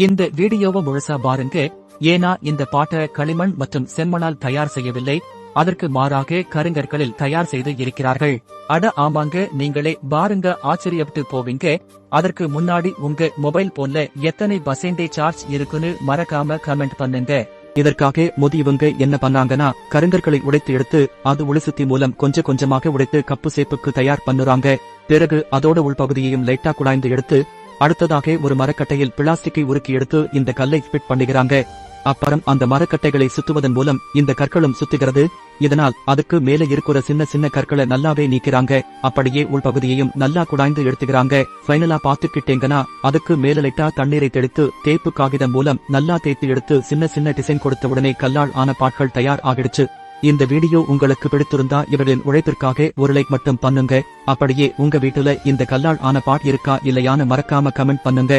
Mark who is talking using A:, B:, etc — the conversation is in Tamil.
A: இந்த வீடியோவை முழுசா பாருங்க. ஏன்னா இந்த பாட்டை களிமண் மற்றும் செம்மணால் தயார் செய்யவில்லை, அதற்கு மாறாக கருங்கற்களில் தயார் செய்து இருக்கிறார்கள். அட ஆமாங்க, நீங்களே பாருங்க, ஆச்சரியப்பட்டு போவீங்க. அதற்கு முன்னாடி உங்க மொபைல் போன்ல எத்தனை % சார்ஜ் இருக்குன்னு மறக்காம கமெண்ட் பண்ணுங்க. இதற்காக இவங்க என்ன பண்ணாங்கன்னா, கருங்கற்களை உடைத்து எடுத்து அது ஒளிசுத்தி மூலம் கொஞ்சம் கொஞ்சமாக உடைத்து கப்பு சேப்புக்கு தயார் பண்ணுறாங்க. பிறகு அதோட உள்பகுதியையும் லைட்டா குழாய்ந்து எடுத்து அடுத்ததாக ஒரு மரக்கட்டையில் பிளாஸ்டிக்கை உருக்கி எடுத்து இந்த கல்லை ஃபிட் பண்ணுகிறாங்க. அப்புறம் அந்த மரக்கட்டைகளை சுத்துவதன் மூலம் இந்த கற்களும் சுத்துகிறது. இதனால் அதுக்கு மேலே இருக்கிற சின்ன சின்ன கற்களை நல்லாவே நீக்கிறாங்க. அப்படியே உள்பகுதியையும் நல்லா குடாய்ந்து எடுத்துக்கிறாங்க. ஃபைனலா பாத்துக்கிட்டேங்கன்னா அதுக்கு மேல லைட்டா தண்ணீரை தெளித்து தேப்பு காகிதம் மூலம் நல்லா தேய்த்து எடுத்து சின்ன சின்ன டிசைன் கொடுத்த உடனே கல்லால் ஆன பாட்கள் தயார் ஆகிடுச்சு. இந்த வீடியோ உங்களுக்கு பிடித்திருந்தா இவர்களின் உழைப்பிற்காக ஒரு லைக் மட்டும் பண்ணுங்க. அப்படியே உங்க வீட்டுல இந்த கல்லால் ஆன பாட் இருக்கா இல்லையான்னு மறக்காம கமெண்ட் பண்ணுங்க.